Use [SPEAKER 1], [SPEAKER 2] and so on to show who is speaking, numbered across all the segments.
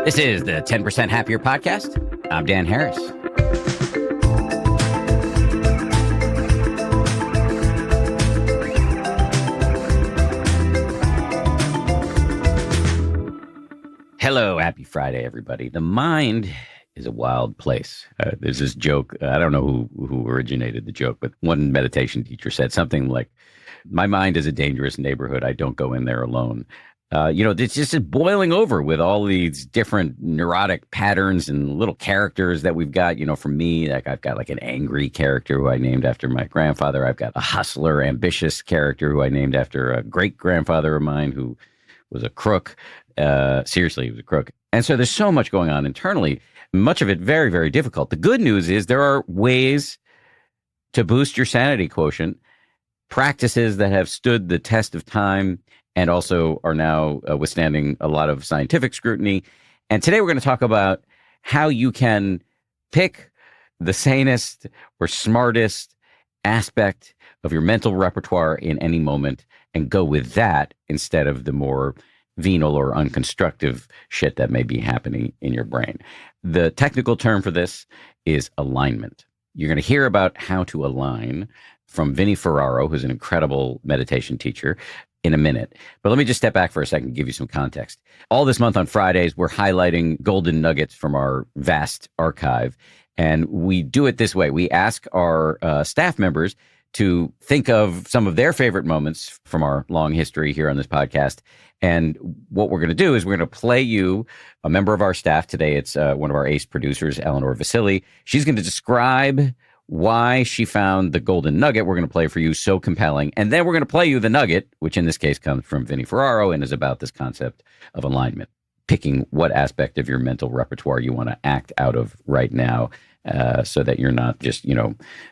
[SPEAKER 1] This is the 10% Happier Podcast. I'm Dan Harris. Hello, happy Friday, everybody. The mind is a wild place. There's this joke. I don't know who originated the joke, but one meditation teacher said something like, "My mind is a dangerous neighborhood. I don't go in there alone." It's just boiling over with all these different neurotic patterns and little characters that we've got. For me, like I've got like an angry character who I named after my grandfather. I've got a hustler, ambitious character who I named after a great grandfather of mine who was a crook. Seriously, he was a crook. And so there's so much going on internally, much of it very, very difficult. The good news is there are ways to boost your sanity quotient, practices that have stood the test of time and also are now withstanding a lot of scientific scrutiny. And today we're going to talk about how you can pick the sanest or smartest aspect of your mental repertoire in any moment and go with that instead of the more venal or unconstructive shit that may be happening in your brain. The technical term for this is alignment. You're going to hear about how to align from Vinny Ferraro, who's an incredible meditation teacher, in a minute. But let me just step back for a second and give you some context. All this month on Fridays, we're highlighting golden nuggets from our vast archive. And we do it this way. We ask our staff members to think of some of their favorite moments from our long history here on this podcast. And what we're going to do is we're going to play you a member of our staff. Today, it's one of our ace producers, Eleanor Vasilli. She's going to describe why she found the golden nugget we're going to play for you so compelling. And then we're going to play you the nugget, which in this case comes from Vinny Ferraro and is about this concept of alignment, picking what aspect of your mental repertoire you want to act out of right now so that you're not just,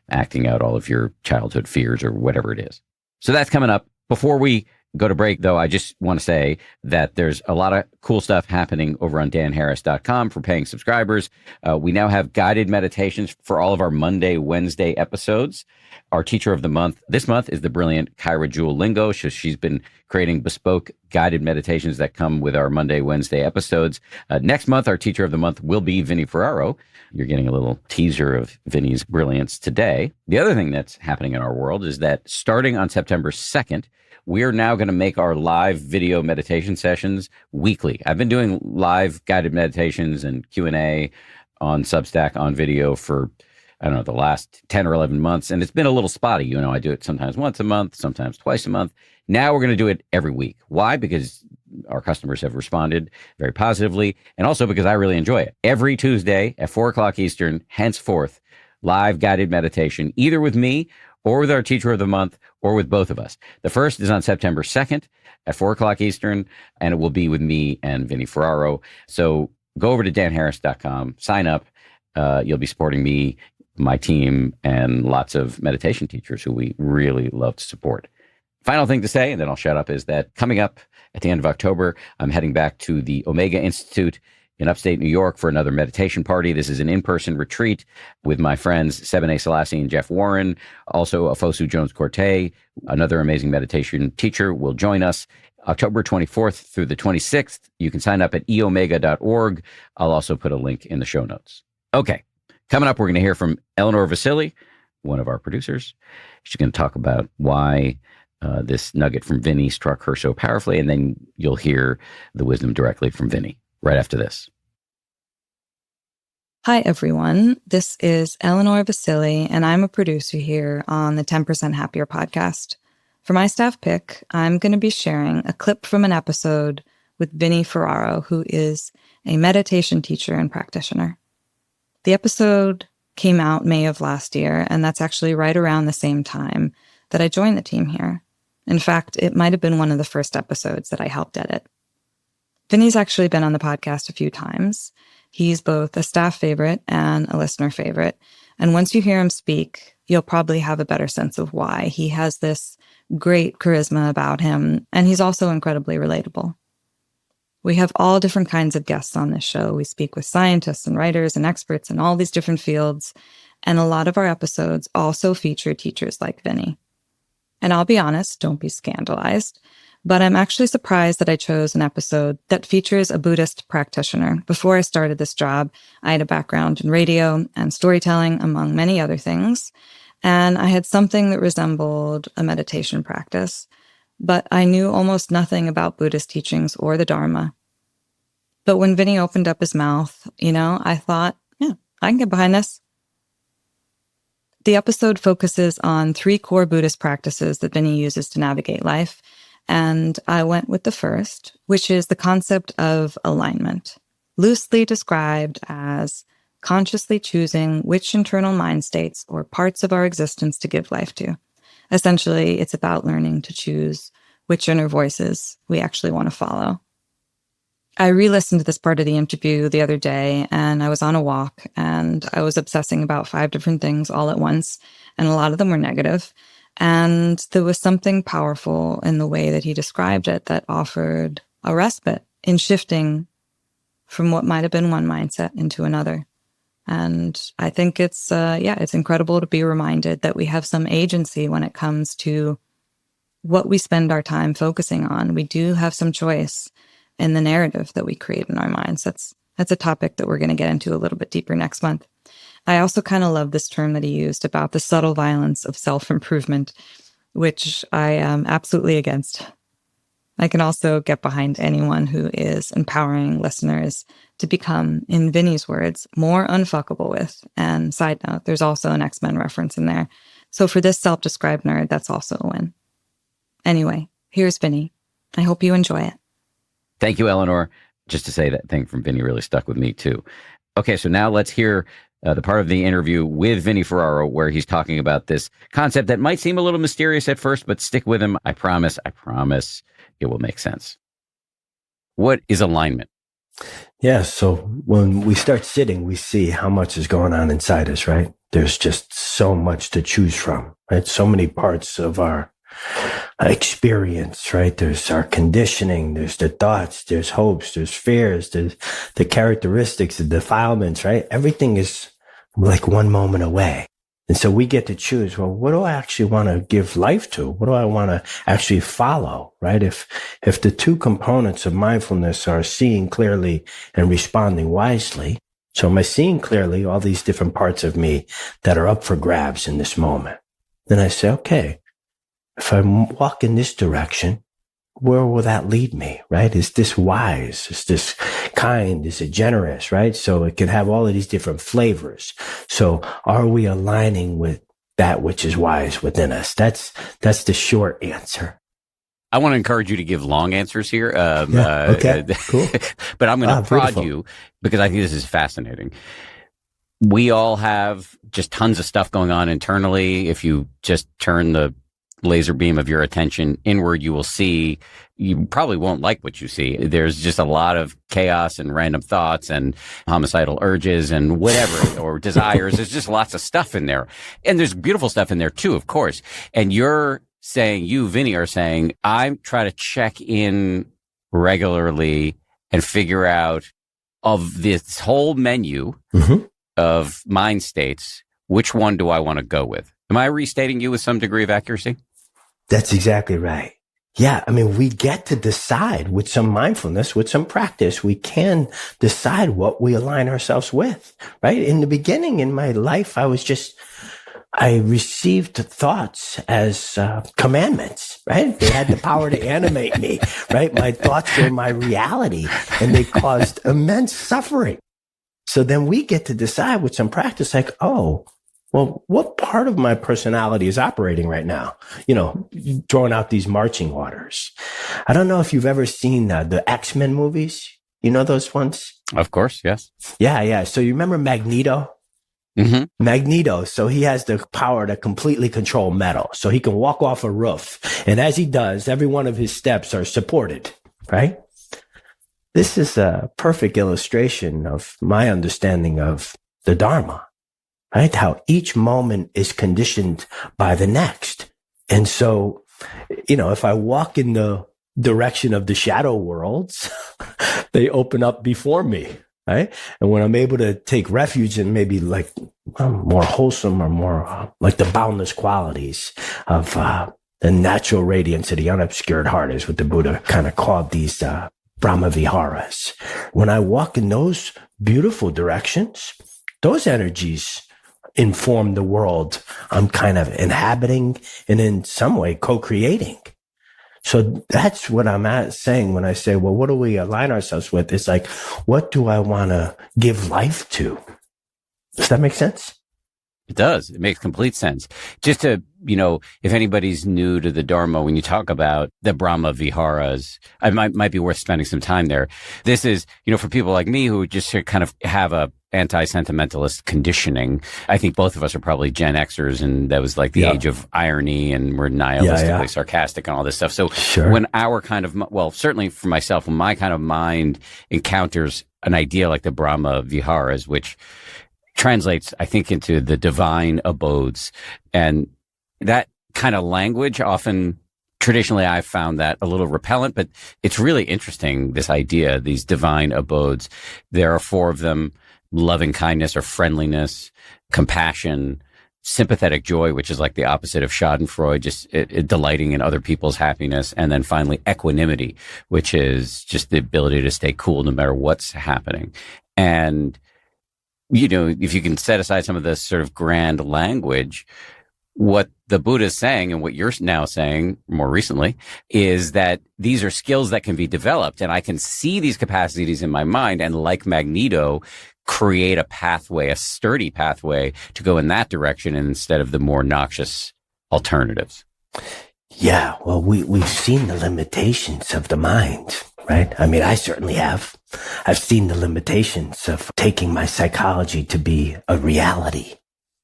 [SPEAKER 1] acting out all of your childhood fears or whatever it is. So that's coming up. Before we go to break, though, I just want to say that there's a lot of cool stuff happening over on danharris.com for paying subscribers. We now have guided meditations for all of our Monday, Wednesday episodes. Our teacher of the month this month is the brilliant Kyra Jewel Lingo. She's been creating bespoke guided meditations that come with our Monday, Wednesday episodes. Next month, our teacher of the month will be Vinny Ferraro. You're getting a little teaser of Vinny's brilliance today. The other thing that's happening in our world is that starting on September 2nd, we are now going to make our live video meditation sessions weekly. I've been doing live guided meditations and Q&A on Substack on video for, the last 10 or 11 months. And it's been a little spotty. I do it sometimes once a month, sometimes twice a month. Now we're going to do it every week. Why? Because our customers have responded very positively. And also because I really enjoy it. Every Tuesday at 4 o'clock Eastern, henceforth, live guided meditation, either with me or with our teacher of the month, or with both of us. The first is on September 2nd at 4 o'clock Eastern, and it will be with me and Vinny Ferraro. So go over to danharris.com, sign up. You'll be supporting me, my team, and lots of meditation teachers who we really love to support. Final thing to say, and then I'll shut up, is that coming up at the end of October, I'm heading back to the Omega Institute in upstate New York for another meditation party. This is an in-person retreat with my friends Sebene Selassie and Jeff Warren. Also, Afosu Jones-Corte, another amazing meditation teacher, will join us October 24th through the 26th. You can sign up at eomega.org. I'll also put a link in the show notes. Okay, coming up, we're going to hear from Eleanor Vasilli, one of our producers. She's going to talk about why this nugget from Vinny struck her so powerfully, and then you'll hear the wisdom directly from Vinny right after this.
[SPEAKER 2] Hi, everyone. This is Eleanor Vasilli, and I'm a producer here on the 10% Happier podcast. For my staff pick, I'm going to be sharing a clip from an episode with Vinny Ferraro, who is a meditation teacher and practitioner. The episode came out May of last year, and that's actually right around the same time that I joined the team here. In fact, it might have been one of the first episodes that I helped edit. Vinny's actually been on the podcast a few times. He's both a staff favorite and a listener favorite. And once you hear him speak, you'll probably have a better sense of why. He has this great charisma about him, and he's also incredibly relatable. We have all different kinds of guests on this show. We speak with scientists and writers and experts in all these different fields. And a lot of our episodes also feature teachers like Vinny. And I'll be honest, don't be scandalized, but I'm actually surprised that I chose an episode that features a Buddhist practitioner. Before I started this job, I had a background in radio and storytelling, among many other things, and I had something that resembled a meditation practice, but I knew almost nothing about Buddhist teachings or the Dharma. But when Vinny opened up his mouth, I thought, yeah, I can get behind this. The episode focuses on 3 core Buddhist practices that Vinny uses to navigate life. And I went with the first, which is the concept of alignment, loosely described as consciously choosing which internal mind states or parts of our existence to give life to. Essentially, it's about learning to choose which inner voices we actually want to follow. I re-listened to this part of the interview the other day, and I was on a walk, and I was obsessing about 5 different things all at once, and a lot of them were negative. And there was something powerful in the way that he described it that offered a respite in shifting from what might have been one mindset into another. And I think it's incredible to be reminded that we have some agency when it comes to what we spend our time focusing on. We do have some choice in the narrative that we create in our minds. That's a topic that we're going to get into a little bit deeper next month. I also kind of love this term that he used about the subtle violence of self-improvement, which I am absolutely against. I can also get behind anyone who is empowering listeners to become, in Vinny's words, more unfuckable with. And side note, there's also an X-Men reference in there. So for this self-described nerd, that's also a win. Anyway, here's Vinny. I hope you enjoy it.
[SPEAKER 1] Thank you, Eleanor. Just to say that thing from Vinny really stuck with me too. Okay, so now let's hear the part of the interview with Vinny Ferraro where he's talking about this concept that might seem a little mysterious at first, but stick with him. I promise it will make sense. What is alignment?
[SPEAKER 3] Yeah, so when we start sitting, we see how much is going on inside us, right? There's just so much to choose from, right? So many parts of our experience, right? There's our conditioning, there's the thoughts, there's hopes, there's fears, there's the characteristics, the defilements, right? Everything is like one moment away. And so we get to choose, well, what do I actually want to give life to? What do I want to actually follow, right? If the 2 components of mindfulness are seeing clearly and responding wisely, so am I seeing clearly all these different parts of me that are up for grabs in this moment? Then I say, okay, if I walk in this direction, where will that lead me, right? Is this wise? Is this kind? Is it generous, right? So it can have all of these different flavors. So are we aligning with that which is wise within us? That's the short answer.
[SPEAKER 1] I want to encourage you to give long answers here.
[SPEAKER 3] Okay, cool.
[SPEAKER 1] But I'm going to prod
[SPEAKER 3] beautiful.
[SPEAKER 1] you because I think this is fascinating. We all have just tons of stuff going on internally. If you just turn the laser beam of your attention inward, you will see, you probably won't like what you see. There's just a lot of chaos and random thoughts and homicidal urges and whatever, or desires. There's just lots of stuff in there. And there's beautiful stuff in there too, of course. And you're saying, you, Vinny, are saying, I try to check in regularly and figure out of this whole menu of mind states, which one do I want to go with? Am I restating you with some degree of accuracy?
[SPEAKER 3] That's exactly right. Yeah. I mean, we get to decide with some mindfulness, with some practice, we can decide what we align ourselves with, right? In the beginning in my life, I received thoughts as commandments, right? They had the power to animate me, right? My thoughts were my reality and they caused immense suffering. So then we get to decide with some practice, like, oh, well, what part of my personality is operating right now? Throwing out these marching orders. I don't know if you've ever seen the X-Men movies. You know those ones?
[SPEAKER 1] Of course, yes.
[SPEAKER 3] Yeah. So you remember Magneto?
[SPEAKER 1] Mm-hmm.
[SPEAKER 3] Magneto. So he has the power to completely control metal. So he can walk off a roof. And as he does, every one of his steps are supported, right? This is a perfect illustration of my understanding of the Dharma. Right? How each moment is conditioned by the next. And so, if I walk in the direction of the shadow worlds, they open up before me. Right? And when I'm able to take refuge in maybe like more wholesome or more like the boundless qualities of The natural radiance of the unobscured heart is what the Buddha kind of called these Brahma Viharas. When I walk in those beautiful directions, those energies inform the world I'm kind of inhabiting and in some way co-creating. So that's what I'm saying when I say, well, what do we align ourselves with? It's like, what do I want to give life to? Does that make sense?
[SPEAKER 1] It does. It makes complete sense. Just to, if anybody's new to the Dharma, when you talk about the Brahma Viharas, I might be worth spending some time there. This is, for people like me who just kind of have a anti-sentimentalist conditioning. I think both of us are probably Gen Xers, and that was like the age of irony, and we're nihilistically sarcastic and all this stuff. So when our kind of, certainly for myself, when my kind of mind encounters an idea like the Brahma Viharas, which translates, I think, into the divine abodes. And that kind of language often, traditionally, I've found that a little repellent, but it's really interesting, this idea, these divine abodes. There are 4 of them: loving kindness or friendliness, compassion, sympathetic joy, which is like the opposite of schadenfreude, just delighting in other people's happiness. And then finally, equanimity, which is just the ability to stay cool no matter what's happening. And if you can set aside some of this sort of grand language, what the Buddha is saying, and what you're now saying more recently, is that these are skills that can be developed. And I can see these capacities in my mind, and like Magneto, create a pathway, a sturdy pathway to go in that direction instead of the more noxious alternatives.
[SPEAKER 3] Yeah, well, we've seen the limitations of the mind, right? I mean, I certainly have. I've seen the limitations of taking my psychology to be a reality,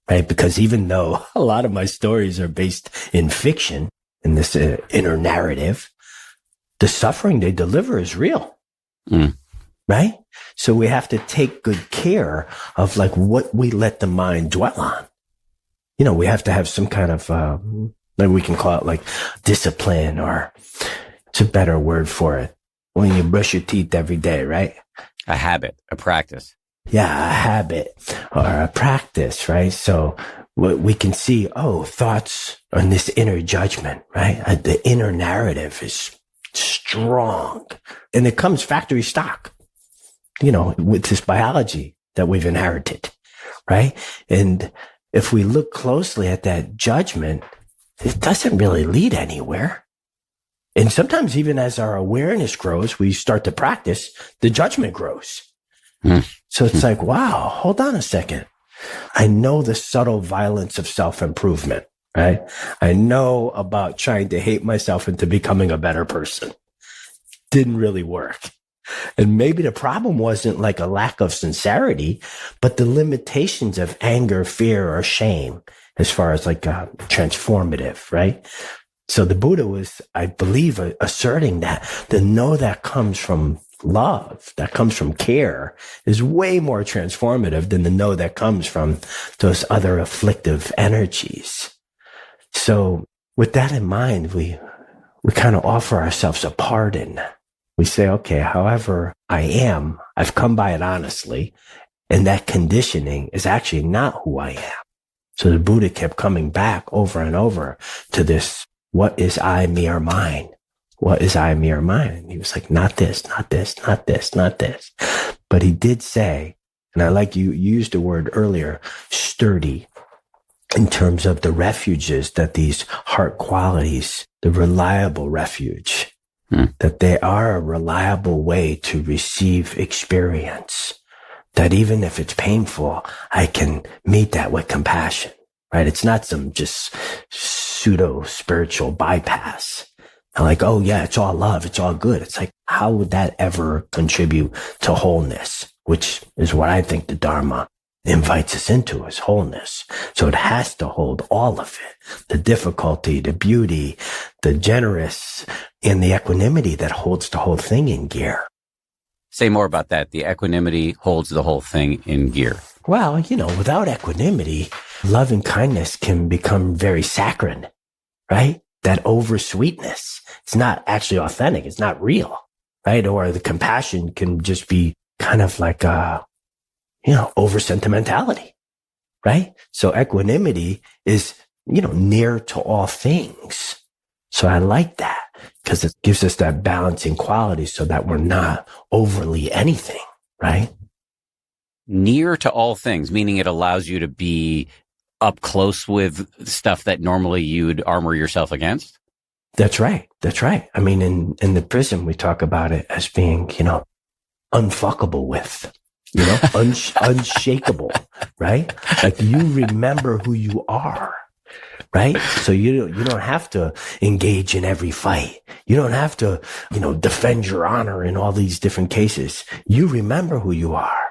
[SPEAKER 3] right? Because even though a lot of my stories are based in fiction, in this inner narrative, the suffering they deliver is real, right? So we have to take good care of like what we let the mind dwell on. We have to have some kind of, maybe we can call it like discipline, or it's a better word for it. When you brush your teeth every day, right?
[SPEAKER 1] A habit, a practice.
[SPEAKER 3] Yeah, a habit or a practice, right? So we can see, thoughts on this inner judgment, right? The inner narrative is strong, and it comes factory stock, with this biology that we've inherited, right? And if we look closely at that judgment, it doesn't really lead anywhere. And sometimes even as our awareness grows, we start to practice, the judgment grows. So it's like, wow, hold on a second. I know the subtle violence of self-improvement, right? I know about trying to hate myself into becoming a better person. Didn't really work. And maybe the problem wasn't like a lack of sincerity, but the limitations of anger, fear, or shame, as far as like transformative, right? So the Buddha was, I believe, asserting that the know that comes from love, that comes from care, is way more transformative than the know that comes from those other afflictive energies. So with that in mind, we kind of offer ourselves a pardon. We say, okay, however I am, I've come by it honestly, and that conditioning is actually not who I am. So the Buddha kept coming back over and over to this, what is I, me, or mine? What is I, me, or mine? And he was like, not this, not this, not this, not this. But he did say, and I like you used the word earlier, sturdy, in terms of the refuges that these heart qualities, the reliable refuge, that they are a reliable way to receive experience. That even if it's painful, I can meet that with compassion, right? It's not some just pseudo spiritual bypass. I'm like, oh yeah, it's all love. It's all good. It's like, how would that ever contribute to wholeness? Which is what I think the Dharma invites us into, is wholeness. So it has to hold all of it. The difficulty, the beauty, the generous, and the equanimity that holds the whole thing in gear.
[SPEAKER 1] Say more about that. The equanimity holds the whole thing in gear.
[SPEAKER 3] Well, without equanimity, love and kindness can become very saccharine, right? That over sweetness, it's not actually authentic. It's not real, right? Or the compassion can just be kind of like, over sentimentality, right? So equanimity is, near to all things. So I like that because it gives us that balancing quality so that we're not overly anything, right?
[SPEAKER 1] Near to all things, meaning it allows you to be up close with stuff that normally you'd armor yourself against?
[SPEAKER 3] That's right. That's right. I mean, in the prison, we talk about it as being, unfuckable with, unshakable, right? Like you remember who you are, right? So you don't have to engage in every fight. You don't have to, defend your honor in all these different cases. You remember who you are,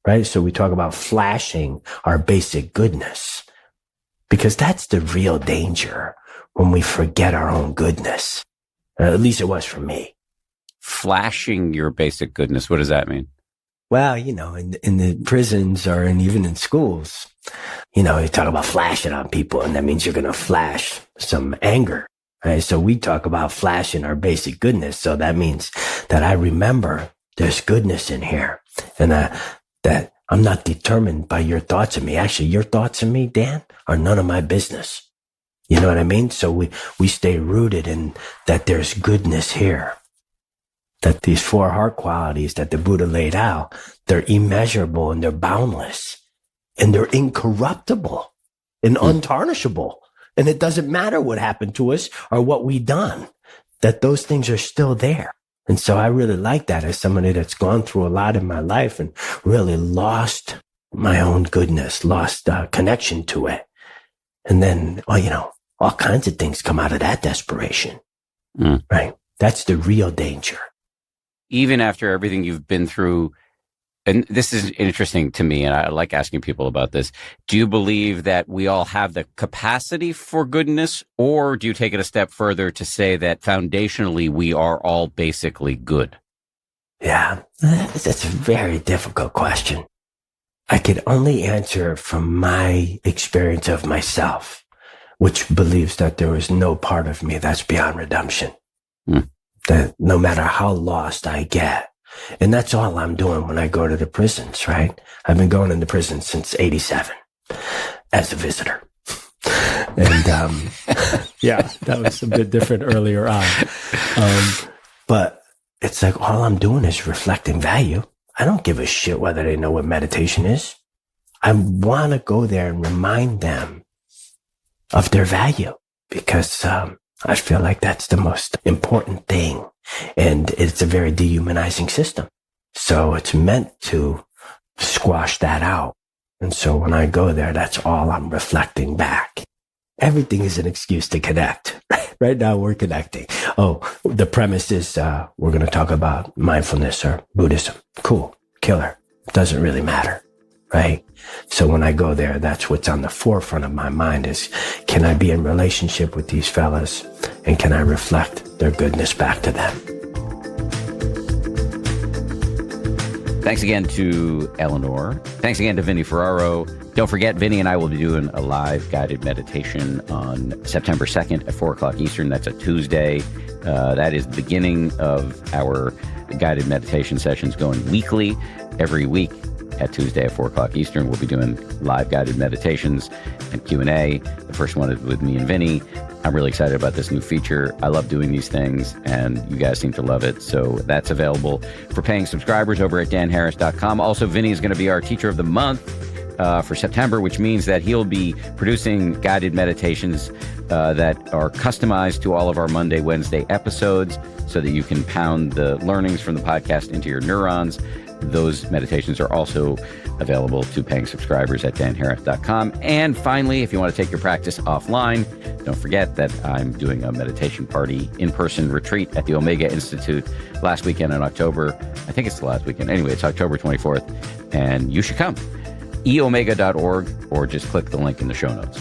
[SPEAKER 3] right? So we talk about flashing our basic goodness because that's the real danger when we forget our own goodness. At least it was for me.
[SPEAKER 1] Flashing your basic goodness. What does that mean?
[SPEAKER 3] Well, in the prisons or even in schools, you talk about flashing on people and that means you're going to flash some anger, right? So we talk about flashing our basic goodness. So that means that I remember there's goodness in here and that I'm not determined by your thoughts of me. Actually, your thoughts of me, Dan, are none of my business. You know what I mean? So we stay rooted in that there's goodness here. That these 4 heart qualities that the Buddha laid out, they're immeasurable and they're boundless and they're incorruptible and untarnishable. And it doesn't matter what happened to us or what we done, that those things are still there. And so I really like that as somebody that's gone through a lot in my life and really lost my own goodness, lost connection to it. And then, all kinds of things come out of that desperation, right? That's the real danger.
[SPEAKER 1] Even after everything you've been through, and this is interesting to me, and I like asking people about this. Do you believe that we all have the capacity for goodness, or do you take it a step further to say that foundationally we are all basically good?
[SPEAKER 3] Yeah, that's a very difficult question. I could only answer from my experience of myself, which believes that there is no part of me that's beyond redemption. That no matter how lost I get, and that's all I'm doing when I go to the prisons, right? I've been going into prison since 87 as a visitor. And, yeah, that was a bit different earlier on. But it's like all I'm doing is reflecting value. I don't give a shit whether they know what meditation is. I want to go there and remind them of their value because, I feel like that's the most important thing. And it's a very dehumanizing system. So it's meant to squash that out. And so when I go there, that's all I'm reflecting back. Everything is an excuse to connect. Right now we're connecting. Oh, the premise is, we're going to talk about mindfulness or Buddhism. Cool. Killer. Doesn't really matter. Right? So when I go there, that's what's on the forefront of my mind is, can I be in relationship with these fellas and can I reflect their goodness back to them?
[SPEAKER 1] Thanks again to Eleanor. Thanks again to Vinny Ferraro. Don't forget, Vinny and I will be doing a live guided meditation on September 2nd at 4 o'clock Eastern. That's a Tuesday. That is the beginning of our guided meditation sessions going weekly every week. At Tuesday at 4 o'clock Eastern, we'll be doing live guided meditations and Q&A. The first one is with me and Vinny. I'm really excited about this new feature. I love doing these things, and you guys seem to love it. So that's available for paying subscribers over at danharris.com. Also, Vinny is going to be our teacher of the month for September, which means that he'll be producing guided meditations that are customized to all of our Monday, Wednesday episodes so that you can pound the learnings from the podcast into your neurons. Those meditations are also available to paying subscribers at danharris.com. And finally, if you want to take your practice offline, don't forget that I'm doing a meditation party in-person retreat at the Omega Institute last weekend in October. I think it's the last weekend. Anyway, it's October 24th, and you should come. eomega.org, or just click the link in the show notes.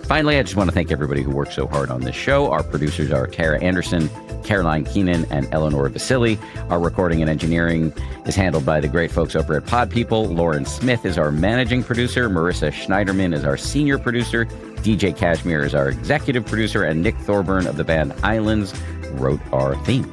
[SPEAKER 1] Finally, I just want to thank everybody who worked so hard on this show. Our producers are Tara Anderson, Caroline Keenan, and Eleanor Vasilli. Our recording and engineering is handled by the great folks over at Pod People. Lauren Smith is our managing producer. Marissa Schneiderman is our senior producer. DJ Kashmir is our executive producer. And Nick Thorburn of the band Islands wrote our theme.